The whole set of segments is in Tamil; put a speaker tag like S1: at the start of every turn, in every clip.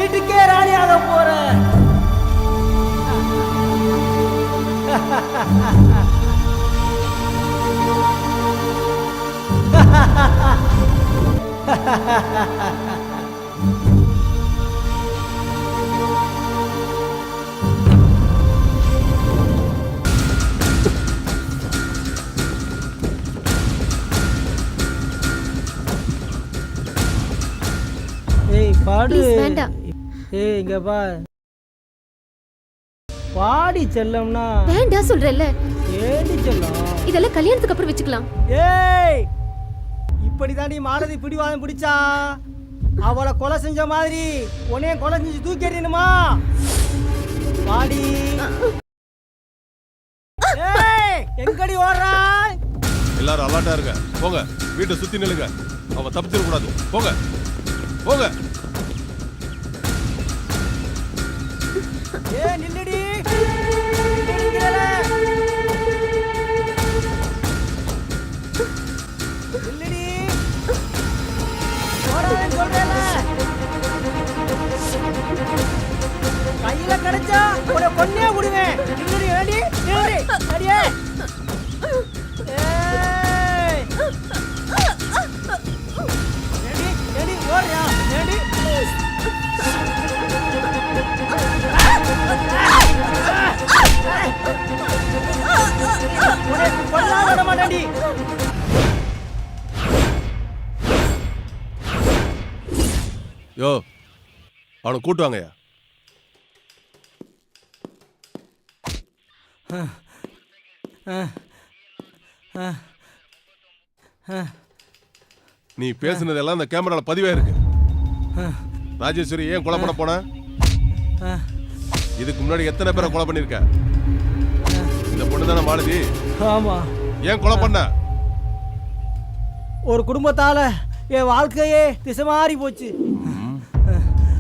S1: வீட்டுக்கே ராணியாக போற. ஏய் பாடு.
S2: வேண்டாம்.
S1: ஏய் இங்க பா, பாடி செல்லம்னா.
S2: வேண்டாம் சொல்றேல்ல.
S1: ஏடி செல்லம்,
S2: இதெல்லாம் கல்யாணத்துக்கு அப்புறம் வச்சுக்கலாம்.
S1: ஏய் இப்படிதான் நீ மாலதி பிடிவாதம் பிடிச்சா அவளை கொலை செஞ்ச மாதிரி உன்னைய கொலை செஞ்சு தூக்கி எறியணுமா? பாடி. ஏய் எங்கடி ஓடுறா?
S3: எல்லாரும் அலர்ட்டா இருங்க. போங்க, வீட்டை சுத்தி நில்லுங்க. அவ தப்பிச்சிட கூடாது. போங்க போங்க.
S1: ஏய் நில்லுடி. நில்லுடி. ஓடாதேன்னு சொல்றேன்ல. கையில கிடைச்சா உன்னை கொன்னே விடுவேன். நில்லுடி. ஏடி நில்லுடி. அடியே. ஏய் ஏடி ஏடி ஓடுறியா? ஏடி கொல்லாத மாட்டாடி.
S3: யோ, அவனை கூட்டுவாங்கய்யா. நீ பேசுனதெல்லாம் இந்த கேமரால பதிவா இருக்கு. ராஜேஸ்வரி ஏன் கொலை பண்ண போன? இதுக்கு முன்னாடி எத்தனை பேரை கொலை பண்ணிருக்க? இந்த பொண்ணு தானே மாலதி?
S1: ஆமா.
S3: ஏன் கொலை பண்ண?
S1: ஒரு குடும்பத்தால என் வாழ்க்கையே திசை மாறி போச்சு.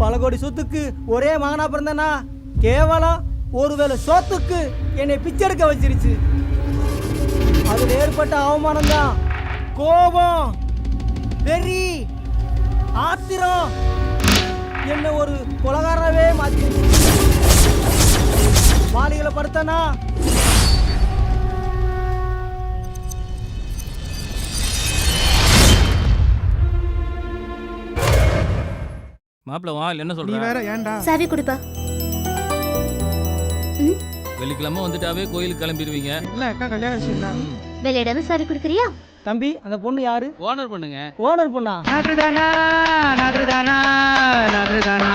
S1: பல கோடி சொத்துக்கு ஒரே மகனா பிறந்தனா கேவலம் ஒருவேளை சொத்துக்கு என்னை பிச்செடுக்க வச்சிருச்சு. அதுல ஏற்பட்ட அவமானம் தான் கோபம், வெறி, ஆத்திரம் என்ன ஒரு கொலகாரவே மாத்தி. மாளிகளை படுத்தனா
S4: மாப்பிள்ள வா, என்ன
S5: நீ
S4: சொல்ற?
S5: வேற ஏன்டா?
S2: சாவி கொடுப்பா.
S4: வெள்ளிக்கிழமை வந்துட்டாவே கோயிலுக்கு கிளம்பிடுவீங்க.
S5: இல்ல அக்கா கல்யாணம் வச்சிருந்தா.
S2: வெளியிடாம சாவி கொடுக்குறியா?
S1: தம்பி அந்த பொண்ணு யாரு?
S4: ஓனர் பண்ணுங்க.
S1: ஓனர் பொண்ணா?
S5: நாதுதானா நாதுதானா நாதுதானா.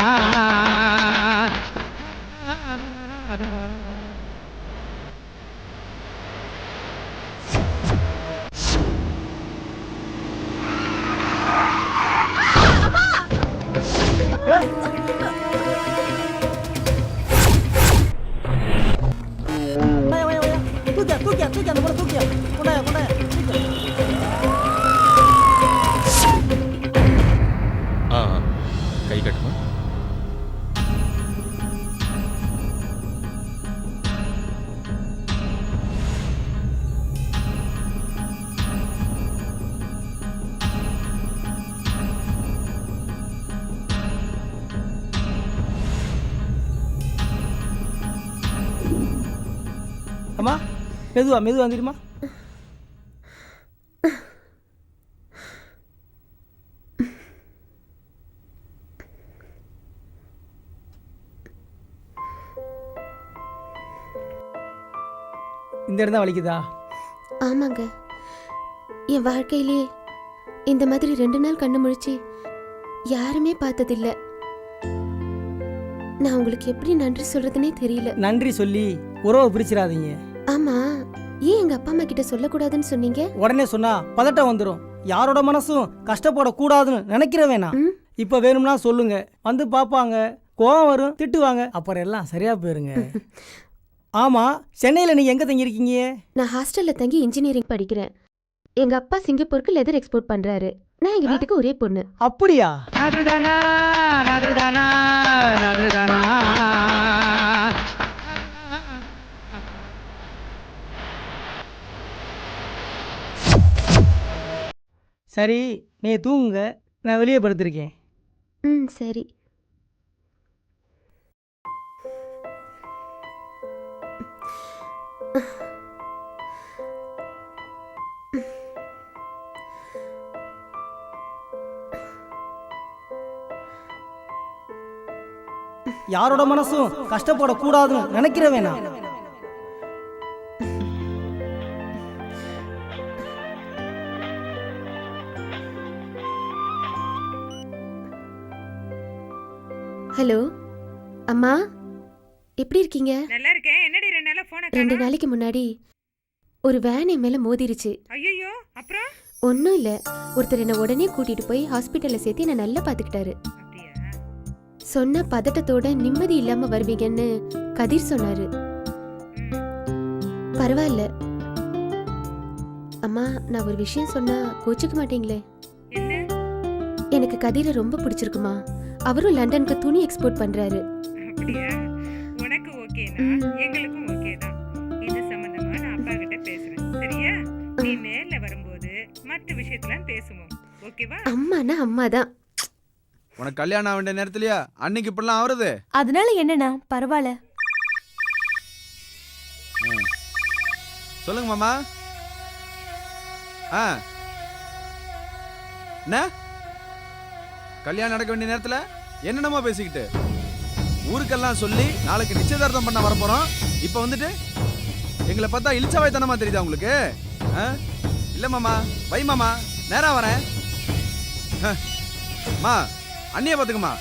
S1: தூக்கியா தூக்கியா அந்த பொண்ணு தூக்கியா. கொண்டாயா கொண்டாயா.
S3: கை கட்டுமா?
S1: அம்மா மெதுவா மெதுவா வந்துடுமா. இந்த இடம் தான் வலிக்குதா?
S2: ஆமாங்க. என் வாழ்க்கையிலே இந்த மாதிரி 2 நாள் கண்ணு முழிச்சு யாருமே பார்த்ததில்ல. நான் உங்களுக்கு எப்படி நன்றி சொல்றதுனே தெரியல.
S1: நன்றி சொல்லி உறவை பிரிச்சிடாதீங்க.
S2: ஆமா, ஏன் எங்க அப்பா அம்மா கிட்ட சொல்லக்கூடாதுன்னு சொன்னீங்க?
S1: உடனே சொன்னா பதட்டம் வந்துடும். யாரோட மனசும் கஷ்டப்படக்கூடாதுன்னு நினைக்கிற வேணாம். இப்ப வேணும்னா சொல்லுங்க, வந்து பாப்பாங்க. கோவம் வரும், திட்டுவாங்க, அப்புறம் எல்லாம் சரியா போயிருங்க. ஆமா, சென்னையில நீங்க எங்க தங்கியிருக்கீங்க?
S2: நான் ஹாஸ்டல்ல தங்கி இன்ஜினியரிங் படிக்கிறேன். எங்க அப்பா சிங்கப்பூருக்கு லெதர் எக்ஸ்போர்ட் பண்றாரு. நான் எங்க வீட்டுக்கு ஒரே பொண்ணு.
S1: அப்படியா?
S5: நாதுதானா நாதுதானா நாதுதானா.
S1: சரி, நீ தூங்குங்க, நான் வெளியே படுத்திருக்கேன்.
S2: சரி.
S1: யாரோட மனசும் கஷ்டப்படக்கூடாதுன்னு நினைக்கிறவேனா?
S2: ஹலோ அம்மா, எப்படி இருக்கீங்க?
S6: நல்லா இருக்கேன். என்னடி 2 நாளா போன
S2: 2 நாளைக்கு முன்னாடி ஒரு வேன் என் மேல மோதிருச்சு.
S6: ஐயோ, அப்புறம்?
S2: ஒன்றும் இல்லை, ஒருத்தர் என்னை உடனே கூட்டிட்டு போய் ஹாஸ்பிட்டலில் சேர்த்து என்னை நல்லா பார்த்துக்கிட்டாரு.
S6: அப்படியா?
S2: சொன்ன பதட்டத்தோட நிம்மதி இல்லாம வருவீங்கன்னு கதிர் சொன்னாரு. பரவாயில்ல அம்மா, நான் ஒரு விஷயம் சொன்னா கோச்சுக்க மாட்டீங்களே?
S6: என்ன?
S2: எனக்கு கதிரை ரொம்ப பிடிச்சிருக்குமா. அவரும் லண்டனுக்கு துணி எக்ஸ்போர்ட் பண்றாரு.
S6: அப்படியா? உனக்கு ஓகேனா எங்களுக்கும் ஓகே தான். இது சம்பந்தமா நான் அப்பா கிட்ட பேசுறேன். சரியா? நீ நேர்ல வரும்போது மற்ற விஷயத்தெல்லாம் பேசுவோம். ஓகேவா?
S2: அம்மானா அம்மா தான்.
S7: உனக்கு கல்யாணம் ஆக வேண்டிய நேரத்துலயா அன்னைக்கு இப்படிலாம் ஆவறது?
S8: அதனால என்னண்ணா, பரவாயில்ல.
S7: சொல்லுங்க மாமா. என்ன கல்யாணம் நடக்க வேண்டிய நேரத்துல என்னென்னமோ பேசிக்கிட்டு ஊருக்கெல்லாம் சொல்லி நாளைக்கு நிச்சயதார்த்தம் பண்ண வரப்போறோம். இப்ப வந்துட்டு எங்களை பார்த்தா இழிச்சவாய்த்தனமா தெரியுதா உங்களுக்கு? இல்ல மாமா, வை மாமா, நேரா வரேன். மா, அண்ணிய பாத்துக்குமா.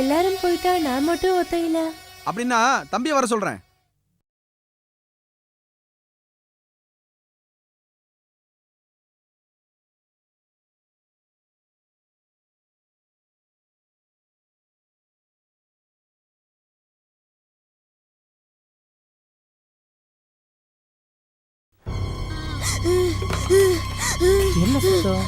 S8: எல்லாரும் போயிட்டா நான் மட்டும் ஒத்தையில.
S7: அப்படின்னா தம்பியை வர சொல்றேன்.
S1: என்ன சத்தம்?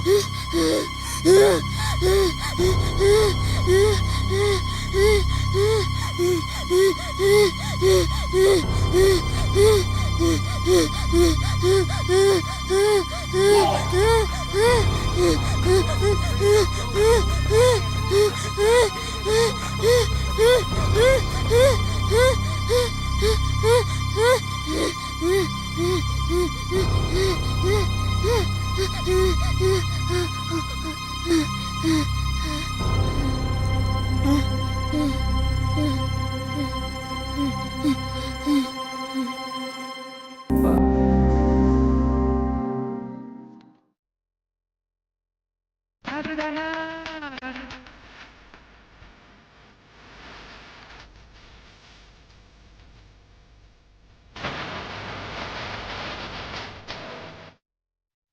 S5: நதுதானா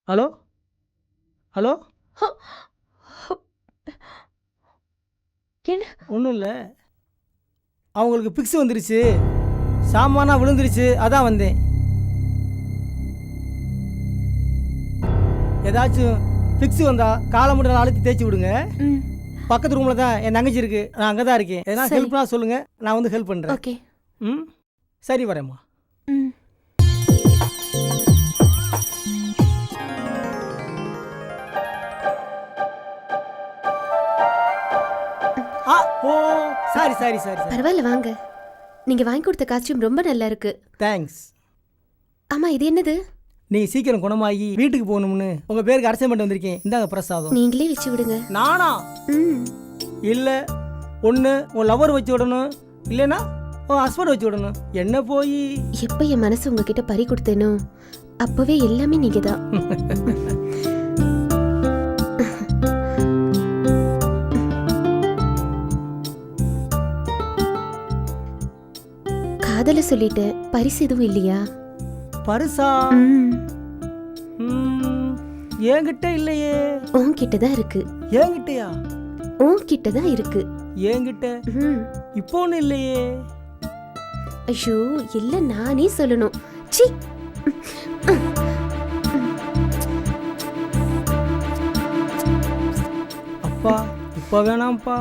S1: ஹலோ ஹலோ,
S8: என்ன?
S1: ஒன்றும் இல்லை, அவங்களுக்கு பிக்ஸ் வந்துருச்சு, சாமானா விழுந்துருச்சு, அதான் வந்தேன். ஏதாச்சும் பிக்ஸ் வந்தா காலை மட்டும் அழுத்தி தேய்ச்சி விடுங்க. பக்கத்து ரூமில் தான் என் தங்கச்சி இருக்கு, நான் அங்கே தான் இருக்கேன். எதனா
S2: சரி.
S1: ஹெல்ப்னா சொல்லுங்க, நான் வந்து ஹெல்ப் பண்ணுறேன்.
S2: ஓகே.
S1: ம், சரி, வரேம்மா.
S2: ம்.
S1: ஓ, சாரி சாரி சாரி,
S2: பரவாயில்ல, வாங்க. நீங்க வாங்கி கொடுத்த காஸ்டியூம் ரொம்ப நல்லா இருக்கு.
S1: தேங்க்ஸ்.
S2: ஆமா, இது என்னது?
S1: நீங்கள் சீக்கிரம் குணமாகி வீட்டுக்கு போகணும்னு உங்கள் பேருக்கு அரசை பண்ணிட்டு வந்திருக்கேன். இந்தாங்க பிரசாதம்.
S2: நீங்களே வச்சு விடுங்க.
S1: நானா?
S2: ம்.
S1: இல்லை, ஒன்று உன் லவர் வச்சு விடணும், இல்லைன்னா உன் ஹஸ்பண்ட் வச்சு விடணும். என்ன போய்
S2: எப்ப என் மனசு உங்ககிட்ட பறி கொடுத்தேனோ அப்பவே எல்லாமே நீங்க தான். காதல சொல்லிட்டேன், பரிசு எதுவும் இல்லையா?
S1: பரிசா?
S2: ம்.
S1: என்கிட்ட இல்லையே.
S2: உன்கிட்ட தான் இருக்கு.
S1: என்கிட்டயா?
S2: உன்கிட்ட தான் இருக்கு.
S1: என்கிட்ட
S2: ம்.
S1: இப்போ ஒன்றும் இல்லையே.
S2: ஐயோ, இல்ல நானே சொல்லணும். சி.
S1: அப்பா, இப்போ வேணாம்ப்பா.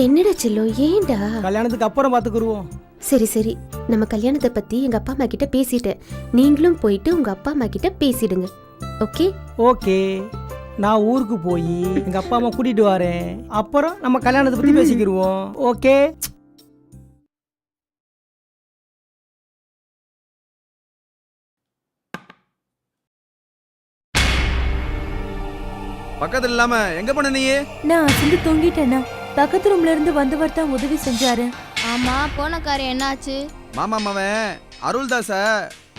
S2: என்னடா செல்லம், ஏன்டா?
S1: கல்யாணத்துக்கு அப்புறம் பார்த்துக்குருவோம்.
S2: சரி சரி, நம்ம கல்யாணத்தை பத்தி எங்க அப்பா அம்மா கிட்ட பேசிட்டேன். நீங்களும் போயிட்டு உங்க அப்பா அம்மா கிட்ட பேசிடுங்க. ஓகே?
S1: ஓகே, நான் ஊருக்கு போய் எங்கள் அப்பா அம்மா கூட்டிகிட்டு வரேன். அப்புறம் நம்ம கல்யாணத்தை பற்றி பேசிக்கிடுவோம். ஓகே?
S7: பக்கத்துல இல்லாம எங்க போன நீ?
S8: நான் அசந்து தூங்கிட்டேனா. பக்கத்து ரூம்ல இருந்து வந்தவர் தான் உதவி செஞ்சாரு.
S9: ஆமா போன காரியம் என்னாச்சு?
S7: மாமா மவன் அருள்தாச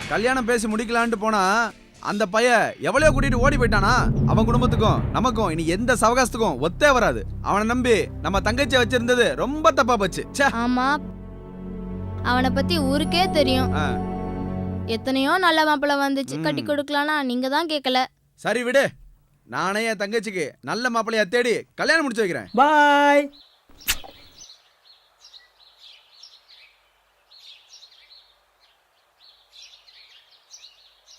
S7: கல்யாணம் பேசி முடிக்கலான்ட்டு போனா அந்த பைய எவ்வளவு கூட்டிட்டு ஓடி போயிட்டானா. அவன் குடும்பத்துக்கும் நமக்கும் இனி எந்த சவகாசத்துக்கும் ஒத்தே வராது. அவனை நம்பி நம்ம தங்கச்சியை வச்சிருந்தது ரொம்ப தப்பா போச்சு. ச்சே.
S9: ஆமா அவனை பத்தி ஊருக்கே தெரியும்.
S7: ஆ.
S9: எத்தனையோ நல்ல மாப்பிள்ளை வந்துச்சு கட்டி கொடுக்கலாம்னா நீங்க தான் கேட்கல.
S7: சரி விடு, நானே என் தங்கச்சிக்கு நல்ல மாப்பிள்ளையா தேடி கல்யாணம் முடிச்சு வைக்கிறேன்.
S1: பாய்.